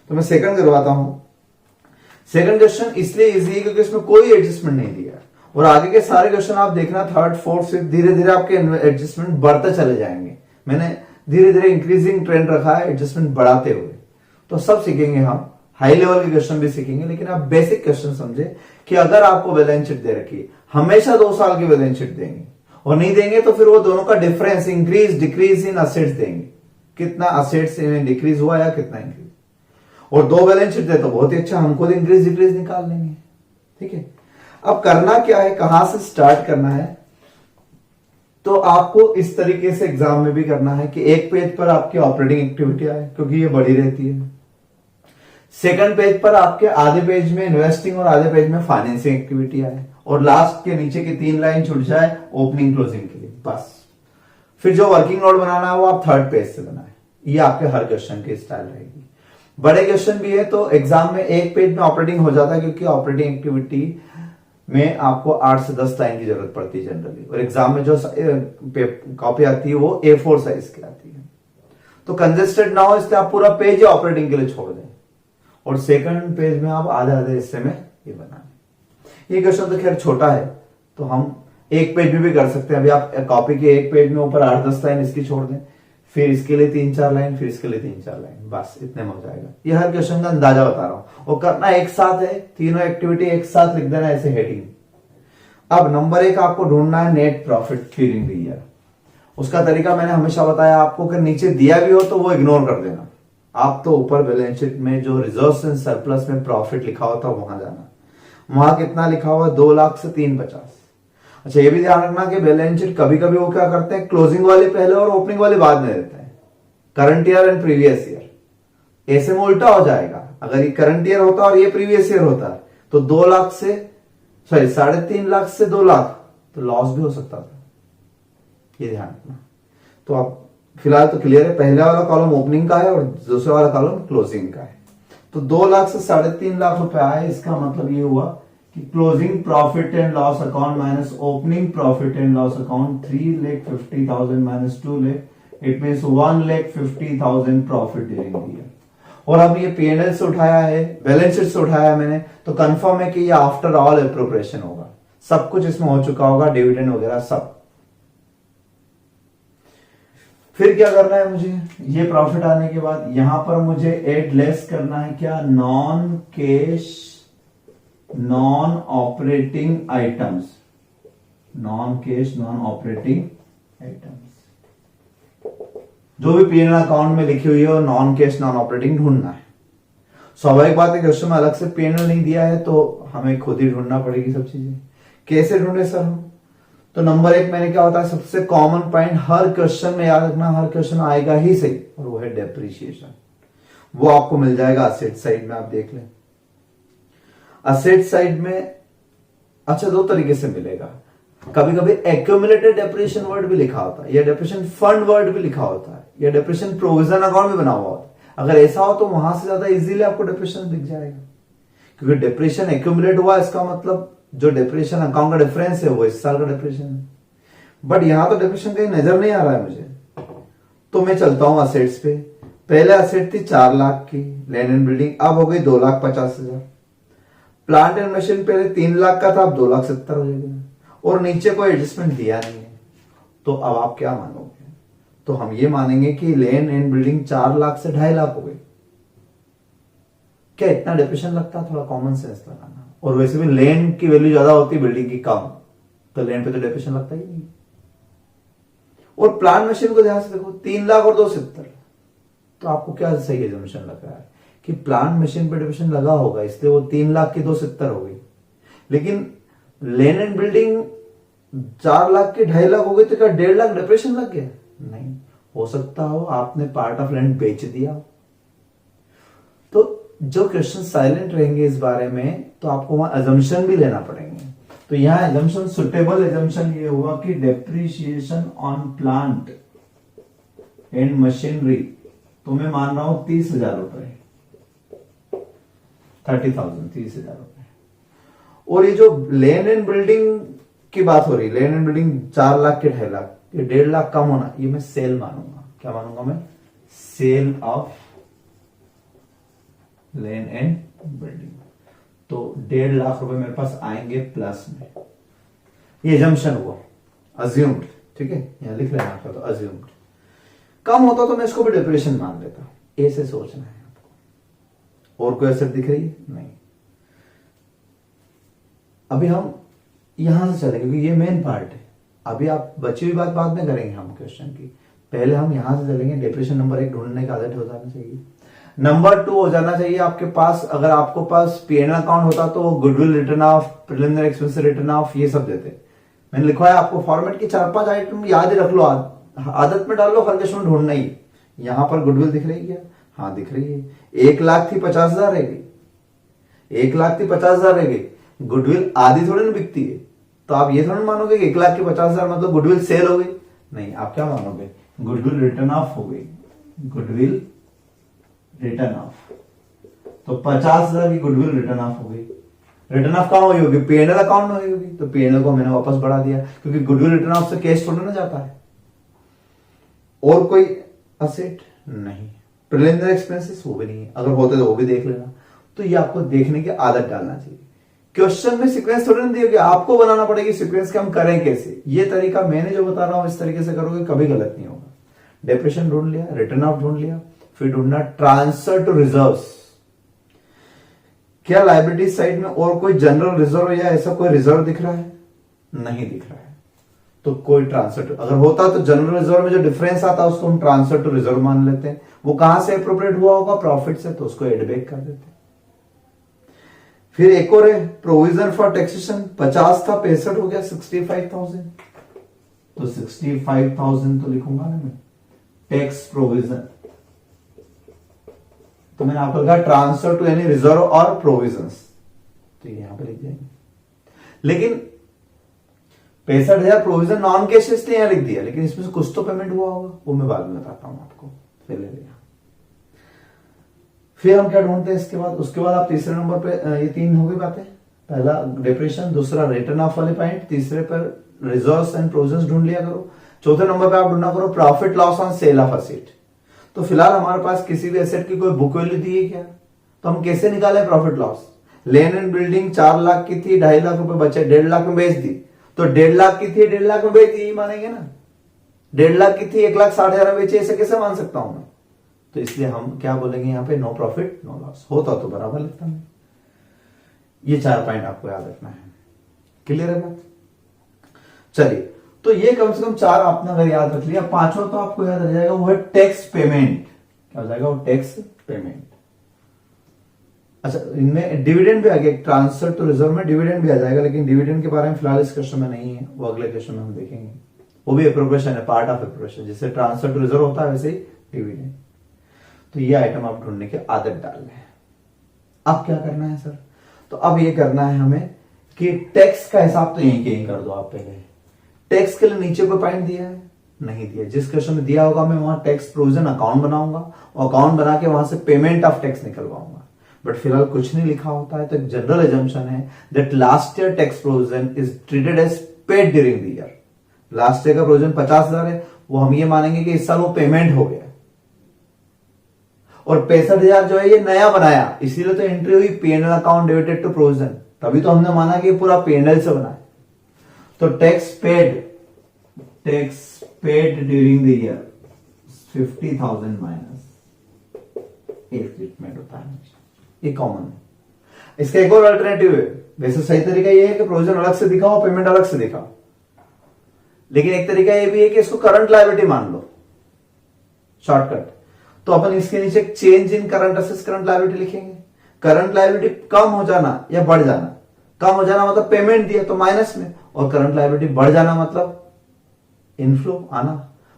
तो मैं सेकंड करवाता हूं। सेकंड क्वेश्चन इसलिए इजी है क्योंकि इसमें कोई एडजस्टमेंट नहीं दिया, और आगे के सारे क्वेश्चन आप देखना, थर्ड फोर्थ फिफ्थ, धीरे धीरे आपके एडजस्टमेंट बढ़ते चले जाएंगे। मैंने धीरे धीरे इंक्रीजिंग ट्रेंड रखा है एडजस्टमेंट बढ़ाते हुए। तो सब सीखेंगे हम, हाई लेवल के क्वेश्चन भी सीखेंगे, लेकिन आप बेसिक क्वेश्चन समझे कि अगर आपको बैलेंस शीट दे रखी है, हमेशा 2 साल की बैलेंस शीट देंगे, और नहीं देंगे तो फिर वो दोनों का difference, increase decrease in assets देंगे, कितना असेट्स में डिक्रीज हुआ या कितना इंक्रीज। और 2 बैलेंस शीट दे तो बहुत ही अच्छा, हम खुद इंक्रीज डिक्रीज निकाल लेंगे, ठीक है। अब करना क्या है, कहां से स्टार्ट करना है, तो आपको इस तरीके से एग्जाम में भी करना है कि एक पेज पर आपकी ऑपरेटिंग एक्टिविटी आए, क्योंकि ये बढ़ी रहती है। सेकंड पेज पर आपके आधे पेज में इन्वेस्टिंग और आधे पेज में फाइनेंसिंग एक्टिविटी आए, और लास्ट के नीचे की 3 लाइन छूट जाए ओपनिंग क्लोजिंग के लिए, बस। फिर जो वर्किंग नोट बनाना है वो आप थर्ड पेज से बनाए। ये आपके हर क्वेश्चन की स्टाइल रहेगी। बड़े क्वेश्चन भी है तो एग्जाम में एक पेज में ऑपरेटिंग हो जाता है, क्योंकि ऑपरेटिंग एक्टिविटी में आपको 8 से 10 लाइन की जरूरत पड़ती है जनरली, और एग्जाम में जो कॉपी आती है वो A4 साइज की आती है। तो कंजेस्टेड ना हो इसलिए आप पूरा पेज ही ऑपरेटिंग के लिए छोड़ दें, और सेकंड पेज में आप आधे आधे हिस्से में ये बनाए। ये क्वेश्चन तो खैर छोटा है, तो हम एक पेज में भी कर सकते हैं। अभी आप कॉपी के एक पेज में ऊपर 8-10 लाइन इसकी छोड़ दें, फिर इसके लिए 3-4 लाइन, फिर इसके लिए 3-4 लाइन, बस इतने में हो जाएगा। ये हर क्वेश्चन का अंदाजा बता रहा हूं, और करना एक साथ है, तीनों एक्टिविटी एक साथ लिख देना ऐसे हेडिंग। अब नंबर 1 आपको ढूंढना है net profit during the year. उसका तरीका मैंने हमेशा बताया आपको कि नीचे दिया भी हो तो वो इग्नोर कर देना, आप तो ऊपर बैलेंस शीट में जो रिजर्व्स एंड सरप्लस में प्रॉफिट लिखा होता है वहां जाना। वहां कितना लिखा हुआ, 2 लाख से 350। अच्छा ये भी ध्यान रखना कि बैलेंस शीट कभी कभी वो क्या करते हैं, क्लोजिंग वाले पहले और ओपनिंग वाले बाद में देते हैं, current year and previous year. ऐसे में उल्टा हो जाएगा, अगर ये करंट ईयर होता और ये प्रीवियस ईयर होता तो 2 लाख से 3.5 लाख से 2 लाख तो लॉस भी हो सकता था, ये ध्यान रखना। तो आप फिलहाल तो क्लियर है, पहले वाला कॉलम ओपनिंग का है और दूसरा वाला कॉलम क्लोजिंग का है। तो 2 लाख से 3.5 लाख रुपए आए, इसका मतलब ये हुआ कि closing profit and loss account minus opening profit and loss account 3,50,000 minus 2 lakh, it means 1,50,000 profit during the year. और अब ये P&L से उठाया है, बैलेंस शीट से उठाया है मैंने, तो कंफर्म है कि ये आफ्टर ऑल एप्रोप्रिएशन होगा, सब कुछ इसमें हो चुका होगा, डिविडेंड वगैरह सब। फिर क्या करना है मुझे, ये प्रॉफिट आने के बाद यहां पर मुझे एड लेस करना है क्या, non cash non operating items, non cash non operating items, जो भी पीएनएल अकाउंट में लिखी हुई है वो नॉन कैश नॉन ऑपरेटिंग ढूंढना है। स्वाभाविक बात है, क्वेश्चन में अलग से पीएनएल नहीं दिया है तो हमें खुद ही ढूंढना पड़ेगी सब चीजें। कैसे ढूंढे सर हम, तो नंबर एक मैंने क्या होता है, सबसे कॉमन पॉइंट हर क्वेश्चन में याद रखना, हर क्वेश्चन आएगा ही सही, और वो है डेप्रिसिएशन। वो आपको मिल जाएगा असेट साइड में, आप देख लें असेट साइड में। अच्छा, दो तरीके से मिलेगा, कभी कभी एक्यूमुलेटेड डेप्रिसिएशन वर्ड भी लिखा होता है, या डेप्रिसिएशन फंड वर्ड भी लिखा होता है, या डेप्रिसिएशन प्रोविजन अकाउंट भी बना हुआ होता है। अगर ऐसा हो तो वहां से ज्यादा इजीली आपको डेप्रिसिएशन दिख जाएगा, क्योंकि डेप्रिसिएशन एक्यूमुलेट हुआ, इसका मतलब जो डेप्रिसिएशन अकाउंट का डिफरेंस है वो इस साल का डेप्रिसिएशन है। बट यहां तो डेप्रिसिएशन कहीं नजर नहीं आ रहा है मुझे, तो मैं चलता हूं असेट्स पे। पहले असेट थी 4 लाख की लैंड एंड बिल्डिंग, अब हो गई 2,50,000। प्लांट एंड मशीन पहले 3 लाख का था, अब 2,70,000 हो जाएगा, और नीचे कोई एडजस्टमेंट दिया नहीं है। तो अब आप क्या मानोगे, तो हम ये मानेंगे कि लैंड एंड बिल्डिंग 4 लाख से 2.5 लाख हो गई। क्या इतना डेप्रिसिएशन लगता, थोड़ा कॉमन सेंस लगाना। और वैसे भी लैंड की वैल्यू ज्यादा होती है, बिल्डिंग की कम, तो लैंड पे तो डेप्रिसिएशन लगता ही नहीं। और प्लांट मशीन को ध्यान से देखो, 3 लाख और 270, तो आपको क्या सही एजम्पशन लग रहा है कि प्लांट मशीन पे डेप्रिसिएशन लगा होगा, इसलिए वो 3 लाख की 270 हो गई। लेकिन लैंड एंड बिल्डिंग 4 लाख की 2.5 लाख हो गई, तो क्या 1.5 लाख डेप्रिसिएशन लग गया? नहीं, हो सकता हो आपने पार्ट ऑफ लैंड बेच दिया। तो जो क्वेश्चन साइलेंट रहेंगे इस बारे में, तो आपको वहां अजम्पशन भी लेना पड़ेंगे। तो यहां एजम्पशन, सुटेबल एजम्पशन ये हुआ कि depreciation on plant and machinery तो मैं मान रहा हूं 30,000 रुपए, 30,000, 30,000 रुपए। और ये जो लैंड एंड बिल्डिंग की बात हो रही, लैंड एंड बिल्डिंग 4 लाख के 2.5 लाख, ये 1.5 लाख कम होना, ये मैं सेल मानूंगा। क्या मानूंगा मैं? Sale of land and building. तो 1.5 लाख रुपए मेरे पास आएंगे प्लस में, ये एजम्पशन हुआ, अज्यूम्ड, ठीक है, यहां लिख लेना आपका, तो अज्यूम्ड। कम होता तो मैं इसको भी डेप्रिसिएशन मान लेता, ऐसे सोचना है आपको। और कोई असर दिख रही है? नहीं। अभी हम यहां से चलेंगे क्योंकि ये मेन पार्ट है। अभी आप बची हुई बात बाद में करेंगे हम क्वेश्चन की, पहले हम यहां से चलेंगे। डेप्रिसिएशन नंबर 1 ढूंढने का आदत हो जाना चाहिए। नंबर 2 हो जाना चाहिए आपके पास, अगर आपको पास पीएनएल अकाउंट होता तो goodwill return of, preliminary expense return of, ये सब देते। मैंने लिखा है आपको फॉर्मेट की 4-5 आइटम याद ही रख लो, आदत में डाल लो, हर क्वेश्चन ढूंढना ही। यहां पर गुडविल दिख रही है क्या? हाँ दिख रही है। 1 लाख थी 50,000 रह गई, 1 लाख थी 50,000 रह गई। गुडविल आधी थोड़ी ना बिकती है, तो आप ये थोड़ी मानोगे कि 1 लाख की 50,000 मतलब गुडविल सेल हो गई। नहीं, आप क्या मानोगे? गुडविल रिटर्न ऑफ हो गई, गुडविल रिटर्न ऑफ। तो 50,000 की गुडविल रिटर्न ऑफ हो गई। रिटर्न ऑफ कहां हुई होगी? पीएनएल अकाउंट में हुई होगी, तो पीएनएल को मैंने वापस बढ़ा दिया, क्योंकि गुडविल रिटर्न ऑफ से कैश थोड़ा ना जाता है। और कोई असेट नहीं, प्रिलिमिनरी एक्सपेंसेस वो भी नहीं है, अगर होते तो वो भी देख लेना। तो ये आपको देखने की आदत डालना चाहिए। क्वेश्चन में सीक्वेंस थोड़ी ना दिया, आपको बनाना पड़ेगी सीक्वेंस कि हम करें कैसे। ये तरीका मैंने जो बता रहा हूं इस तरीके से करोगे, कभी गलत नहीं होगा। डेप्रिसिएशन ढूंढ लिया, रिटर्न ऑफ ढूंढ लिया, फिर ढूंढना ट्रांसफर टू रिजर्व्स। क्या लायबिलिटी साइड में और कोई जनरल रिजर्व या ऐसा कोई रिजर्व दिख रहा है? नहीं दिख रहा है, तो कोई ट्रांसफर टू, अगर होता तो जनरल रिजर्व में जो डिफरेंस आता है उसको हम ट्रांसफर टू रिजर्व मान लेते हैं। वो कहां से अप्रोप्रिएट हुआ होगा? प्रॉफिट से, तो उसको एड बैक कर देते हैं। फिर एक और है प्रोविजन फॉर टैक्सेशन, 50 था 65 हो गया 65,000, तो 65,000 तो लिखूंगा ना मैं, टैक्स प्रोविजन। तो मैंने आपको लिखा ट्रांसफर टू एनी रिजर्व और प्रोविजंस, तो यहां पे लिख देंगे। लेकिन 65,000 प्रोविजन नॉन कैश इसलिए यहां लिख दिया, लेकिन इसमें से कुछ तो पेमेंट हुआ होगा, वो मैं बाद में बताता हूं आपको। फिर हम क्या ढूंढते हैं इसके बाद? उसके बाद आप तीसरे नंबर पे, ये 3 हो गई बातें, पहला डेप्रिसिएशन, दूसरा रिटर्न ऑफ वाले पॉइंट, तीसरे पर रिजर्व्स एंड प्रोविजंस ढूंढ लिया करो। चौथे नंबर पे आप ढूंढना करो profit loss on sale of asset. तो फिलहाल हमारे पास किसी भी एसेट की कोई बुक वैल्यू दी है क्या? तो हम कैसे निकालें profit loss? Land and building 4 lakh की थी, 2.5 लाख रुपए बचे, 1.5 लाख में बेच दी, तो 1.5 लाख की थी, 1.5 लाख में बेच दी, मानेंगे ना? 1,50,000 की थी, 1,60,000 बेची, ऐसे कैसे मान सकता हूं मैं? तो इसलिए हम क्या बोलेंगे यहाँ पे, नो प्रॉफिट नो लॉस। होता तो बराबर लिखता मैं। ये 4 पॉइंट आपको याद रखना है। क्लियर है बात? चलिए, तो ये कम से कम 4 आपने अगर याद रख लिया, 5वां तो आपको याद रह जाएगा, वो है टैक्स पेमेंट। क्या हो जाएगा? वो टैक्स पेमेंट। अच्छा, इनमें डिविडेंड भी आ गया, ट्रांसफर टू रिजर्व में डिविडेंड भी आ जाएगा, लेकिन डिविडेंड के बारे में फिलहाल इस क्वेश्चन में नहीं है, वो अगले क्वेश्चन में हम देखेंगे। वो भी एप्रोप्रिएशन है, पार्ट ऑफ एप्रोप्रिएशन। जैसे ट्रांसफर टू रिजर्व होता है वैसे ही डिविडेंड। तो ये आइटम आप ढूंढने की आदत डाल लें। अब क्या करना है सर? तो अब ये करना है हमें कि टैक्स का हिसाब तो यहीं कर दो आप पहले। टैक्स के लिए नीचे कोई पॉइंट दिया है? नहीं दिया। जिस क्वेश्चन में दिया होगा मैं वहां टैक्स प्रोविजन अकाउंट बनाऊंगा और अकाउंट बना के वहां से पेमेंट ऑफ टैक्स निकलवाऊंगा। बट फिलहाल कुछ नहीं लिखा होता है, तो एक जनरल एजम्पशन है that last year tax provision is treated as paid during the year. Last year का प्रोविजन 50,000 है, वो हम ये मानेंगे कि इस साल वो पेमेंट हो गया, और 65,000 जो है ये नया बनाया, इसीलिए तो एंट्री हुई P&L account debited to provision. तभी तो हमने माना कि पूरा P&L से बना है। तो tax paid during the year 50,000 minus एक ट्रीटमेंट होता है, ये कॉमन है। इसका एक और अल्टरनेटिव है। वैसे सही तरीका ये है कि प्रोविजन अलग से दिखाओ, पेमेंट अलग से दिखाओ, लेकिन एक तरीका ये भी है कि इसको करंट लायबिलिटी मान लो, शॉर्टकट। तो अपन इसके नीचे change in current assets current liability लिखेंगे। करंट लायबिलिटी कम हो जाना या बढ़ जाना, कम हो जाना मतलब पेमेंट दिया तो माइनस में, और करंट लायबिलिटी बढ़ जाना मतलब इनफ्लो आना।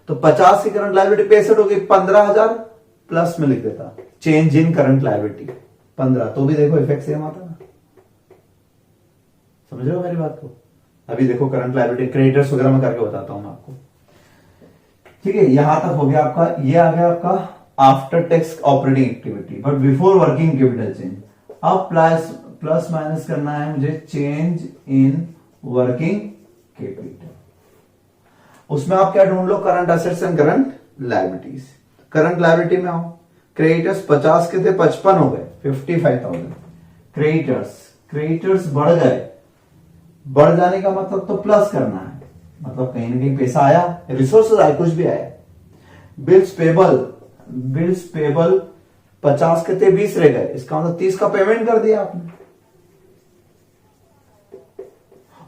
तो 50 की करंट लायबिलिटी 65 हो गई, 15,000 प्लस में लिख देता चेंज इन करंट लायबिलिटी 15। तो भी देखो इफेक्ट सेम आता ना, समझ रहे हो मेरी बात को? अभी देखो करंट लायबिलिटी क्रेडिटर्स वगैरह में करके बताता हूं मैं आपको। ठीक है, यहां तक हो गया आपका, ये आ गया आपका after tax operating activity, but before working capital change. अब प्लस माइनस करना है मुझे चेंज इन वर्किंग कैपिटल। उसमें आप क्या ढूंढ लो? Current assets and current liabilities. Current liability में आओ, क्रेडिटर्स 50 के थे 55 हो गए, 55,000। क्रेडिटर्स बढ़ गए, बढ़ जाने का मतलब तो प्लस करना है, मतलब कहीं ना कहीं पैसा आया, रिसोर्सेज आए, कुछ भी आया। बिल्स पेबल 50 के थे 20 रह गए, इसका मतलब 30 का पेमेंट कर दिया आपने।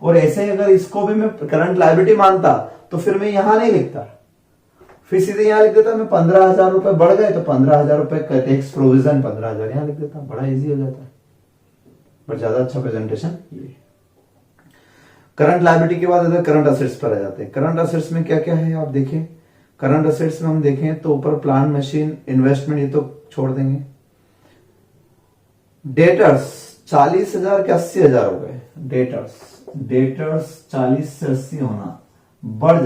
और ऐसे ही अगर इसको भी मैं करंट लायबिलिटी मानता तो फिर मैं यहां नहीं लिखता, फिर सीधे यहां लिख देता मैं 15,000 रुपए बढ़ गए तो 15,000 रुपए का टैक्स प्रोविजन 15,000 यहां लिख देता, बड़ा इजी हो जाता है। बट ज्यादा अच्छा प्रेजेंटेशन ये। करंट लायबिलिटी के बाद अगर करंट असेट्स पर आ जाते हैं। करंट असेट्स में क्या क्या है आप देखें। करंट असेट्स में हम देखें तो ऊपर प्लांट मशीन इन्वेस्टमेंट ये तो छोड़ देंगे। डेटर्स 40,000 के 80,000 हो गए। डेटर्स 40 से 80 होना, बढ़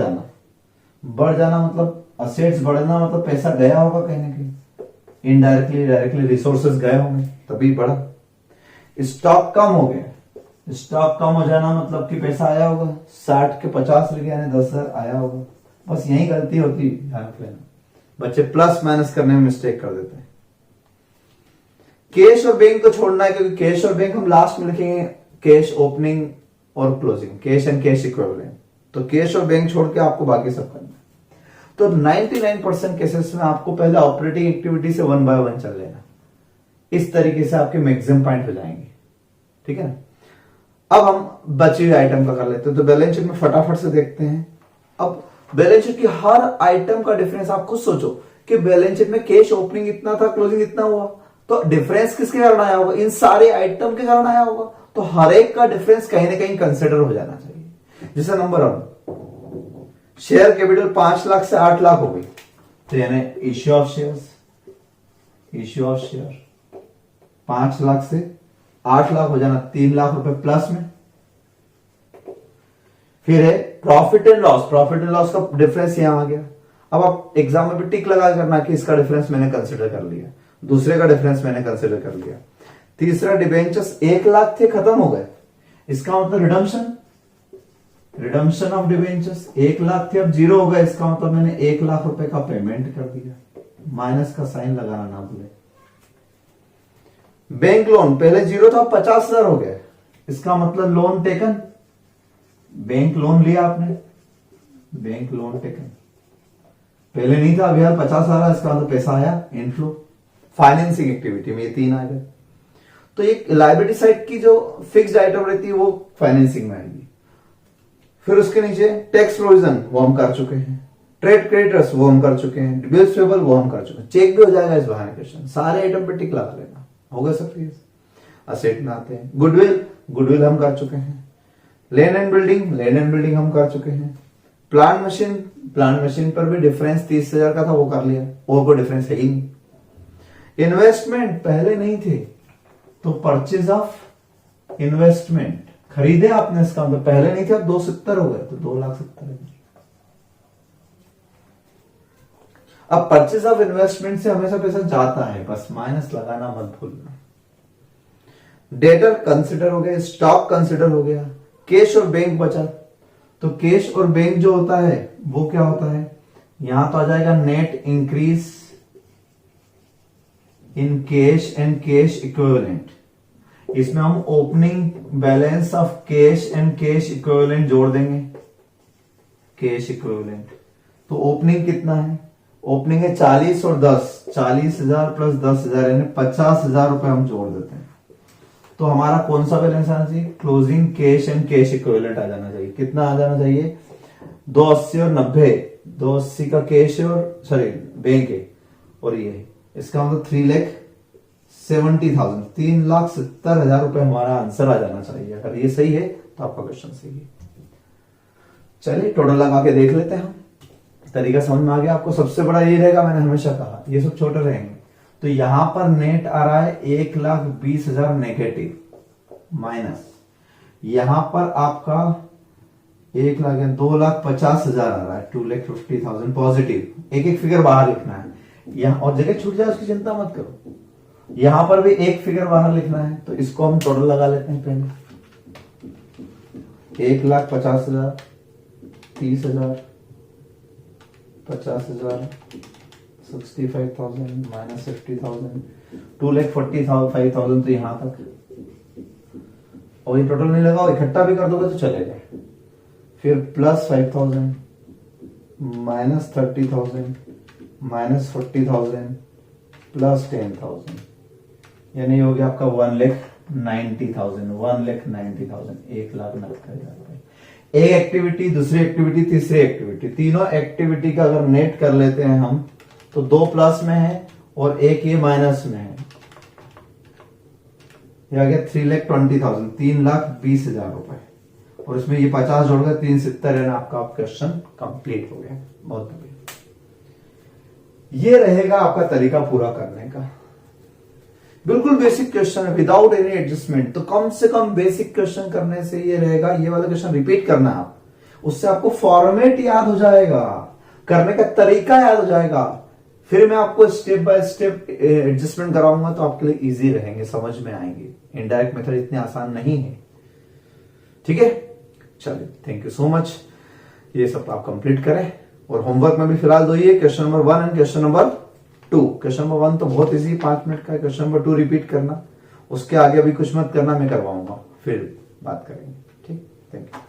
जाना मतलब असेट्स बढ़ना मतलब पैसा गया होगा कहीं ना कहीं, इनडायरेक्टली डायरेक्टली रिसोर्सेज गए होंगे तभी बढ़ा। स्टॉक कम हो गया, स्टॉक कम हो जाना मतलब कि पैसा आया होगा, 60 के 50 रह गया यानी 10,000 आया होगा। बस यही गलती होती है, ध्यान रख लेना। बच्चे प्लस माइनस करने में मिस्टेक कर देते हैं। कैश और बैंक को छोड़ना है, क्योंकि कैश और बैंक हम लास्ट में लिखेंगे, कैश ओपनिंग और closing, cash and cash equivalent. तो कैश और बैंक छोड़ के आपको बाकी सब करना है। तो 99% केसेस में आपको पहले ऑपरेटिंग एक्टिविटी से 1 बाय 1 चल लेना, इस तरीके से आपके मैक्सिमम पॉइंट हो जाएंगे। ठीक है ना? अब हम बची हुई आइटम का कर लेते हैं। तो बैलेंस शीट में फटाफट से देखते हैं। अब बैलेंस शीट की हर आइटम का डिफरेंस आप खुद सोचो कि बैलेंस शीट में कैश ओपनिंग इतना था, क्लोजिंग इतना हुआ, तो डिफरेंस किसके कारण आया होगा? इन सारे आइटम के कारण आया होगा। तो हर एक का डिफरेंस कहीं ना कहीं कंसिडर हो जाना चाहिए। जैसे नंबर 1, शेयर कैपिटल 5 लाख से 8 लाख हो गई, तो यानी इश्यू ऑफ शेयर 5 लाख से 8 लाख हो जाना, 3 लाख रुपए प्लस में। फिर है प्रॉफिट एंड लॉस का डिफरेंस यहां आ गया। अब आप एग्जाम में भी टिक लगा करना कि इसका डिफरेंस मैंने कंसिडर कर लिया, दूसरे का डिफरेंस मैंने कंसिडर कर लिया। तीसरा डिबेंचर्स 1 लाख थे, खत्म हो गए, इसका मतलब रिडम्पशन ऑफ डिबेंचर्स 1 लाख थे, अब 0 हो गए, इसका मतलब मैंने 1 लाख रुपए का पेमेंट कर दिया। माइनस का साइन लगाना ना भूले। बैंक लोन पहले 0 था, 50,000 हो गया, इसका मतलब लोन टेकन, बैंक लोन लिया आपने, बैंक लोन टेकन। पहले नहीं था, अभी यार 50 आ रहा है, इसका मतलब पैसा आया, इनफ्लो। फाइनेंसिंग एक्टिविटी में ये 3 आ गए। तो एक लायबिलिटी साइड की जो फिक्स्ड आइटम रहती है वो फाइनेंसिंग में आएगी। फिर उसके नीचे टैक्स प्रोविजन वो हम कर चुके हैं, ट्रेड क्रेडिटर्स वो हम कर चुके हैं, बिल्स पेबल वो हम कर चुके हैं, चेक भी हो जाएगा इस बहाने क्वेश्चन। सारे आइटम पे टिक लगा लेना, होगा सब चीज। असेट में आते हैं, गुडविल हम कर चुके हैं, लैंड एंड बिल्डिंग हम कर चुके हैं, प्लांट मशीन पर भी डिफरेंस 30,000 का था, वो कर लिया, और कोई डिफरेंस है ही नहीं। इन्वेस्टमेंट पहले नहीं थे, तो परचेज ऑफ इन्वेस्टमेंट खरीदे आपने, इसका मतलब पहले नहीं थे, अब 270 हो गए, तो 2,70,000। अब परचेज ऑफ इन्वेस्टमेंट से हमेशा पैसा जाता है, बस माइनस लगाना मत भूलना। डेटर कंसिडर हो गया, स्टॉक कंसिडर हो गया, कैश और बैंक बचा। तो कैश और बैंक जो होता है वो क्या होता है, यहां तो आ जाएगा net increase in cash and cash equivalent. इसमें हम opening balance of cash and cash equivalent जोड़ देंगे, कैश इक्विवेलेंट। तो ओपनिंग कितना है, ओपनिंग है 40 और 10, 40,000 प्लस 10,000 यानी 50,000 रुपए हम जोड़ देते हैं। तो हमारा कौन सा बैलेंस आना चाहिए, closing cash and cash equivalent आ जाना चाहिए। कितना आ जाना चाहिए, 280 और 90, 280 का कैश है और सॉरी बैंक है, और ये इसका मतलब 3,70,000, 3,70,000 रुपए हमारा आंसर आ जाना चाहिए। अगर ये सही है तो आपका क्वेश्चन सही है। चलिए टोटल लगा के देख लेते हैं हम, तरीका समझ में आ गया आपको। सबसे बड़ा ये रहेगा, मैंने हमेशा कहा ये सब छोटे रहेंगे। तो यहां पर नेट आ रहा है 1,20,000 नेगेटिव, माइनस यहां पर आपका 2,50,000 आ रहा है, 2,50,000 पॉजिटिव। एक एक फिगर बाहर लिखना है यहां, और जगह छूट जाए उसकी चिंता मत करो। यहां पर भी एक फिगर बाहर लिखना है, तो इसको हम टोटल लगा लेते हैं पहले। 1,50,000, 30,000, 50,000, 65,000 माइनस 50,000, 2,45,000, तो यहां तक। और ये टोटल नहीं लगाओ, इकट्ठा भी कर दोगे तो चलेगा। फिर प्लस 5,000 माइनस 30,000 माइनस 40,000 प्लस 10,000, यानी हो गया आपका 1,90,000, 1,90,000, 1,90,000। एक एक्टिविटी, दूसरी एक्टिविटी, तीसरी एक्टिविटी, तीनों एक्टिविटी का अगर नेट कर लेते हैं हम, तो 2 प्लस में है और एक ये माइनस में है। ये आ गया 3,20,000, 3,20,000 रुपए, और इसमें ये 50 जोड़ गए, 370, यानी आपका क्वेश्चन कंप्लीट हो गया। बहुत बढ़िया। ये रहेगा आपका तरीका पूरा करने का। बिल्कुल बेसिक क्वेश्चन है, विदाउट एनी एडजस्टमेंट। तो कम से कम बेसिक क्वेश्चन करने से ये रहेगा, ये वाला क्वेश्चन रिपीट करना आप, उससे आपको फॉर्मेट याद हो जाएगा, करने का तरीका याद हो जाएगा। फिर मैं आपको स्टेप बाय स्टेप एडजस्टमेंट कराऊंगा, तो आपके लिए इजी रहेंगे, समझ में आएंगे। इनडायरेक्ट मेथड इतने आसान नहीं है, ठीक है। चलिए, थैंक यू सो मच। ये सब आप कंप्लीट करें, और होमवर्क में भी फिलहाल 2 ही है, question number 1 and question number 2। Question number 1 तो बहुत इजी, 5 मिनट का है। क्वेश्चन नंबर 2 रिपीट करना, उसके आगे अभी कुछ मत करना, मैं करवाऊंगा, फिर बात करेंगे, ठीक। Thank you.